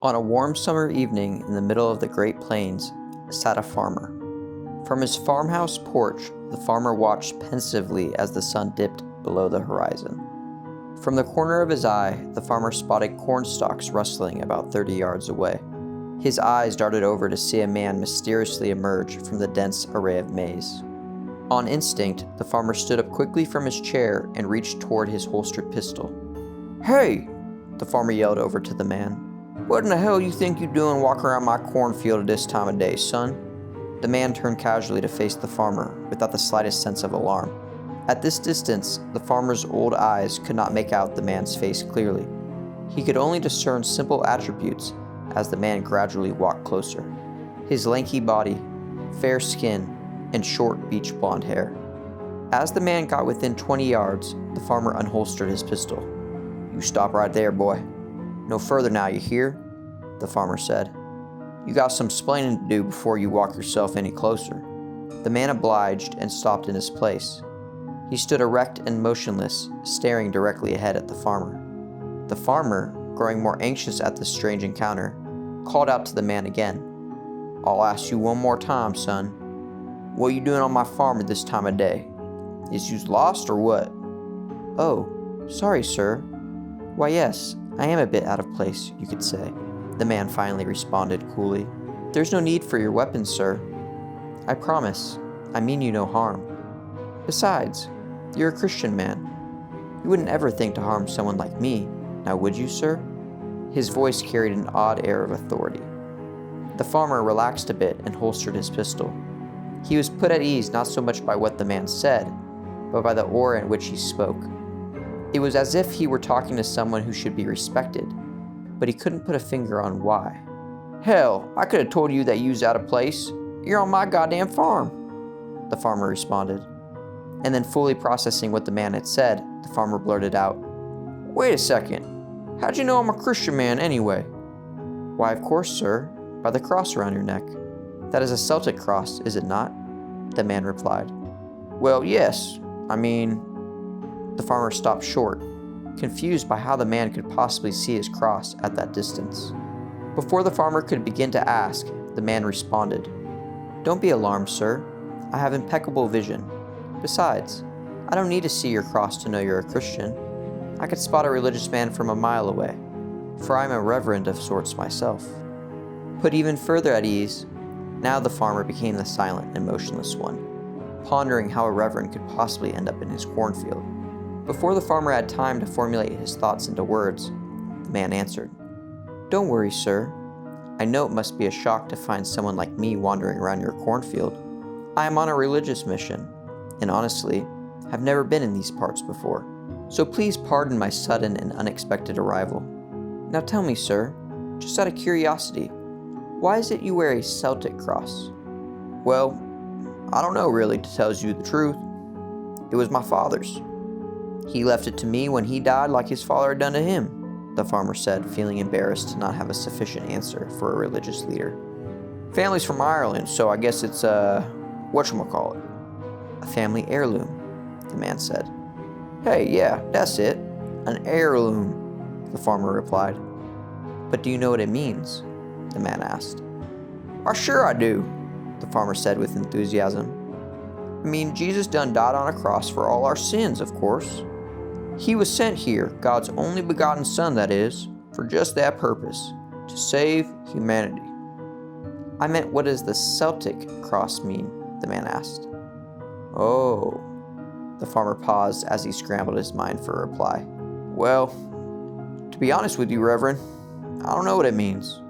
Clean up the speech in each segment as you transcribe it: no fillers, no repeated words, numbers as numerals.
On a warm summer evening in the middle of the Great Plains sat a farmer. From his farmhouse porch, the farmer watched pensively as the sun dipped below the horizon. From the corner of his eye, the farmer spotted corn stalks rustling about 30 yards away. His eyes darted over to see a man mysteriously emerge from the dense array of maize. On instinct, the farmer stood up quickly from his chair and reached toward his holstered pistol. "Hey!" the farmer yelled over to the man. "What in the hell you think you doing walking around my cornfield at this time of day, son?" The man turned casually to face the farmer without the slightest sense of alarm. At this distance, the farmer's old eyes could not make out the man's face clearly. He could only discern simple attributes as the man gradually walked closer. His lanky body, fair skin, and short beach blonde hair. As the man got within 20 yards, the farmer unholstered his pistol. "You stop right there, boy. No further now, you hear?" the farmer said. "You got some splaining to do before you walk yourself any closer." The man obliged and stopped in his place. He stood erect and motionless, staring directly ahead at the farmer. The farmer, growing more anxious at this strange encounter, called out to the man again. "I'll ask you one more time, son. What you doing on my farm at this time of day? Is you lost or what?" "Oh, sorry, sir. Why, yes, I am a bit out of place, you could say," the man finally responded coolly. "There's no need for your weapons, sir. I promise, I mean you no harm. Besides, you're a Christian man. You wouldn't ever think to harm someone like me, now would you, sir?" His voice carried an odd air of authority. The farmer relaxed a bit and holstered his pistol. He was put at ease not so much by what the man said, but by the aura in which he spoke. It was as if he were talking to someone who should be respected, but he couldn't put a finger on why. "Hell, I could have told you that you was out of place. You're on my goddamn farm," the farmer responded. And then, fully processing what the man had said, the farmer blurted out, "Wait a second. How'd you know I'm a Christian man anyway?" "Why, of course, sir, by the cross around your neck. That is a Celtic cross, is it not?" the man replied. "Well, yes. The farmer stopped short, confused by how the man could possibly see his cross at that distance. Before the farmer could begin to ask, the man responded, "Don't be alarmed, sir. I have impeccable vision. Besides, I don't need to see your cross to know you're a Christian. I could spot a religious man from a mile away, for I'm a reverend of sorts myself." Put even further at ease, now the farmer became the silent and motionless one, pondering how a reverend could possibly end up in his cornfield. Before the farmer had time to formulate his thoughts into words, the man answered, "Don't worry, sir. I know it must be a shock to find someone like me wandering around your cornfield. I am on a religious mission, and honestly, have never been in these parts before. So please pardon my sudden and unexpected arrival. Now tell me, sir, just out of curiosity, why is it you wear a Celtic cross?" "Well, I don't know really, to tell you the truth. It was my father's. He left it to me when he died like his father had done to him," the farmer said, feeling embarrassed to not have a sufficient answer for a religious leader. "Family's from Ireland, so I guess it's whatchamacallit." "A family heirloom," the man said. "Hey, yeah, that's it. An heirloom," the farmer replied. "But do you know what it means?" the man asked. Sure I do," the farmer said with enthusiasm. Jesus done died on a cross for all our sins, of course. He was sent here, God's only begotten Son, that is, for just that purpose, to save humanity." "I meant, what does the Celtic cross mean?" the man asked. "Oh," the farmer paused as he scrambled his mind for a reply. "Well, to be honest with you, Reverend, I don't know what it means.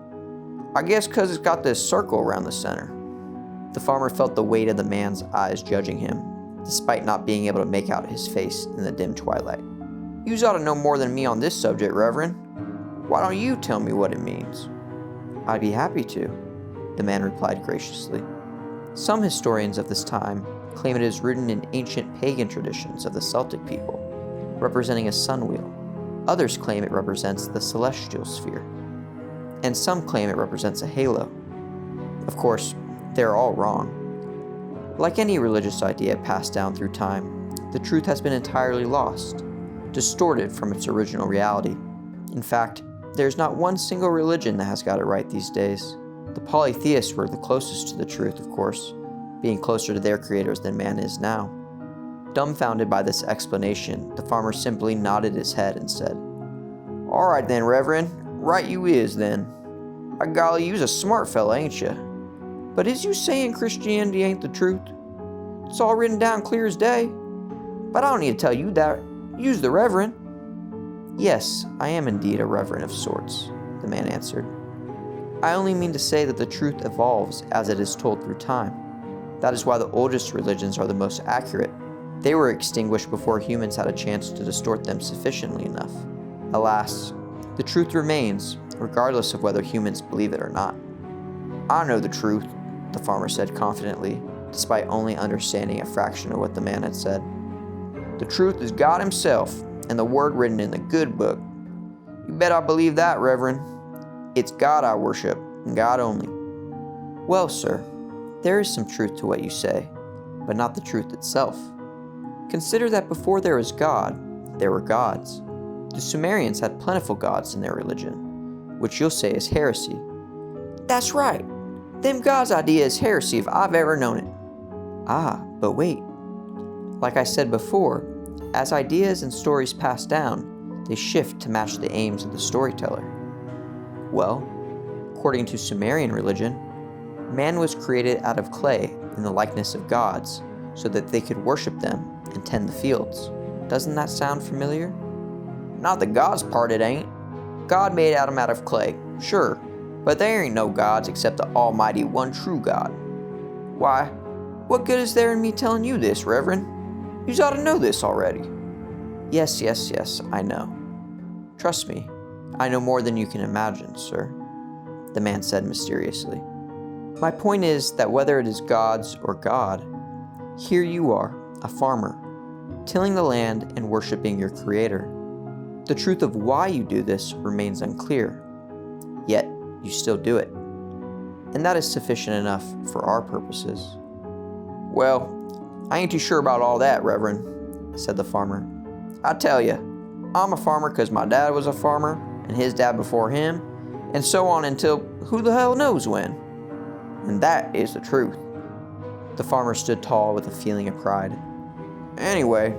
I guess 'cause it's got this circle around the center." The farmer felt the weight of the man's eyes judging him, despite not being able to make out his face in the dim twilight. "Yous ought to know more than me on this subject, Reverend. Why don't you tell me what it means?" "I'd be happy to," the man replied graciously. Some historians of this time claim it is rooted in ancient pagan traditions of the Celtic people, representing a sun wheel. Others claim it represents the celestial sphere, and some claim it represents a halo. Of course, they're all wrong. Like any religious idea passed down through time, the truth has been entirely lost, distorted from its original reality. In fact, There's not one single religion that has got it right these days. The polytheists were the closest to the truth, of course, being closer to their creators than man is now. Dumbfounded by this explanation, the farmer simply nodded his head and said, "All right then, Reverend, right you is then. By golly, you's a smart fella, ain't you? But is you saying Christianity ain't the truth? It's all written down clear as day. But I don't need to tell you that. You's the Reverend." "Yes, I am indeed a reverend of sorts," the man answered. "I only mean to say that the truth evolves as it is told through time. That is why the oldest religions are the most accurate. They were extinguished before humans had a chance to distort them sufficiently enough. Alas, the truth remains, regardless of whether humans believe it or not." "I know the truth," the farmer said confidently, despite only understanding a fraction of what the man had said. "The truth is God himself, and the word written in the good book. You bet I believe that, Reverend. It's God I worship, and God only." "Well, sir, there is some truth to what you say, but not the truth itself. Consider that before there was God, there were gods. The Sumerians had plentiful gods in their religion, which you'll say is heresy." "That's right. Them gods idea is heresy if I've ever known it." "Ah, but wait. Like I said before, as ideas and stories pass down, they shift to match the aims of the storyteller. Well, according to Sumerian religion, man was created out of clay in the likeness of gods so that they could worship them and tend the fields. Doesn't that sound familiar?" "Not the gods part, it ain't. God made Adam out of clay, sure, but there ain't no gods except the almighty one true God." "Why, what good is there in me telling you this, Reverend? You ought to know this already." Yes, I know. Trust me, I know more than you can imagine, sir," the man said mysteriously. "My point is that whether it is gods or God, here you are, a farmer, tilling the land and worshiping your creator. The truth of why you do this remains unclear, yet you still do it. And that is sufficient enough for our purposes." "Well, I ain't too sure about all that, Reverend," said the farmer. "I tell you, I'm a farmer because my dad was a farmer, and his dad before him, and so on until who the hell knows when. And that is the truth." The farmer stood tall with a feeling of pride. "Anyway,"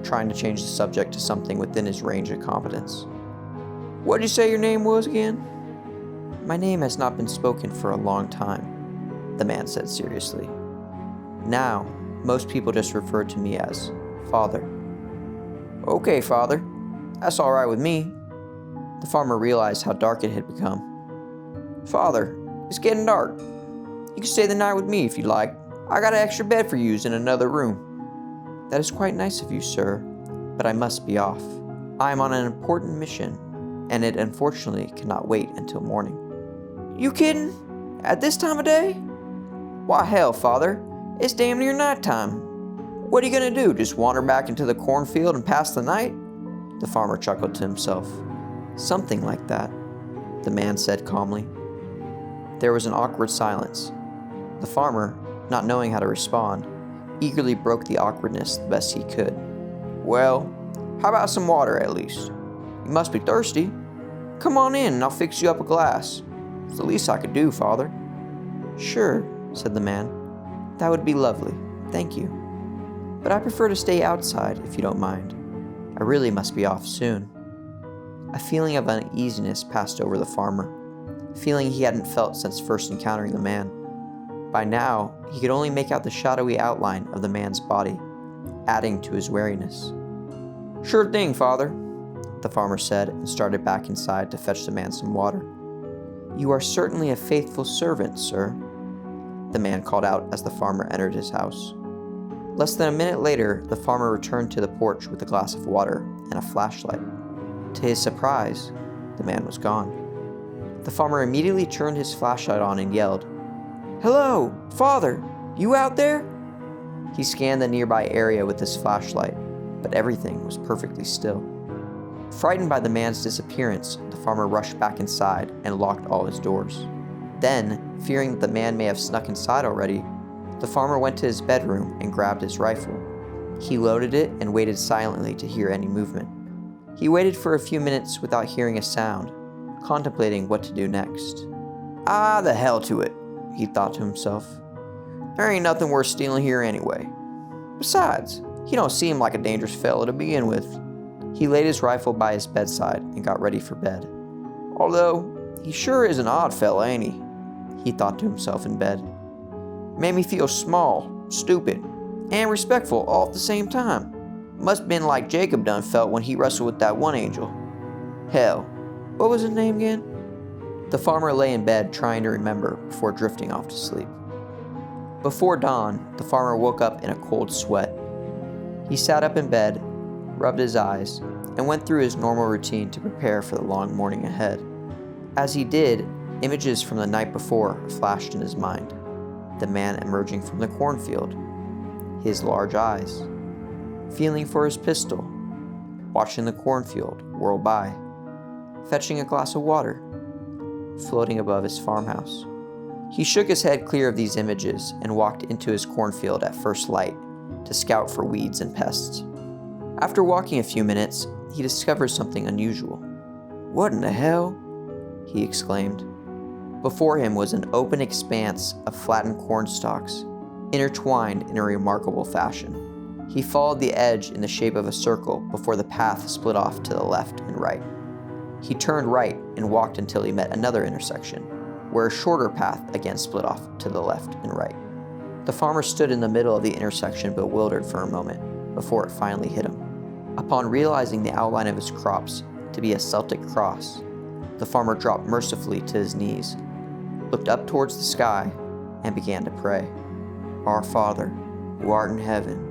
trying to change the subject to something within his range of competence, "what'd you say your name was again?" "My name has not been spoken for a long time," the man said seriously. "Now, most people just refer to me as Father." "Okay, Father. That's all right with me." The farmer realized how dark it had become. "Father, it's getting dark. You can stay the night with me if you like. I got an extra bed for yous in another room." "That is quite nice of you, sir, but I must be off. I am on an important mission, and it unfortunately cannot wait until morning." "You kidding? At this time of day? Why, hell, Father, it's damn near nighttime. What are you gonna do, just wander back into the cornfield and pass the night?" The farmer chuckled to himself. "Something like that," the man said calmly. There was an awkward silence. The farmer, not knowing how to respond, eagerly broke the awkwardness the best he could. "Well, how about some water at least? You must be thirsty. Come on in and I'll fix you up a glass. It's the least I could do, Father." "Sure," said the man. "That would be lovely, thank you. But I prefer to stay outside if you don't mind. I really must be off soon." A feeling of uneasiness passed over the farmer, a feeling he hadn't felt since first encountering the man. By now, he could only make out the shadowy outline of the man's body, adding to his wariness. "Sure thing, Father," the farmer said and started back inside to fetch the man some water. "You are certainly a faithful servant, sir," the man called out as the farmer entered his house. Less than a minute later, the farmer returned to the porch with a glass of water and a flashlight. To his surprise, the man was gone. The farmer immediately turned his flashlight on and yelled, "Hello, Father, you out there?" He scanned the nearby area with his flashlight, but everything was perfectly still. Frightened by the man's disappearance, the farmer rushed back inside and locked all his doors. Then, fearing that the man may have snuck inside already, the farmer went to his bedroom and grabbed his rifle. He loaded it and waited silently to hear any movement. He waited for a few minutes without hearing a sound, contemplating what to do next. "Ah, the hell to it," he thought to himself. "There ain't nothing worth stealing here anyway. Besides, he don't seem like a dangerous fellow to begin with." He laid his rifle by his bedside and got ready for bed. "Although, he sure is an odd fella, ain't he?" he thought to himself in bed. "Made me feel small, stupid, and respectful all at the same time. Must been like Jacob done felt when he wrestled with that one angel. Hell, what was his name again?" The farmer lay in bed trying to remember before drifting off to sleep. Before dawn, the farmer woke up in a cold sweat. He sat up in bed, rubbed his eyes, and went through his normal routine to prepare for the long morning ahead. As he did, images from the night before flashed in his mind. The man emerging from the cornfield, his large eyes, feeling for his pistol, watching the cornfield whirl by, fetching a glass of water, floating above his farmhouse. He shook his head clear of these images and walked into his cornfield at first light to scout for weeds and pests. After walking a few minutes, he discovered something unusual. "What in the hell?" he exclaimed. Before him was an open expanse of flattened corn stalks, intertwined in a remarkable fashion. He followed the edge in the shape of a circle before the path split off to the left and right. He turned right and walked until he met another intersection, where a shorter path again split off to the left and right. The farmer stood in the middle of the intersection bewildered for a moment, before it finally hit him. Upon realizing the outline of his crops to be a Celtic cross, the farmer dropped mercifully to his knees, looked up towards the sky, and began to pray. "Our Father, who art in heaven,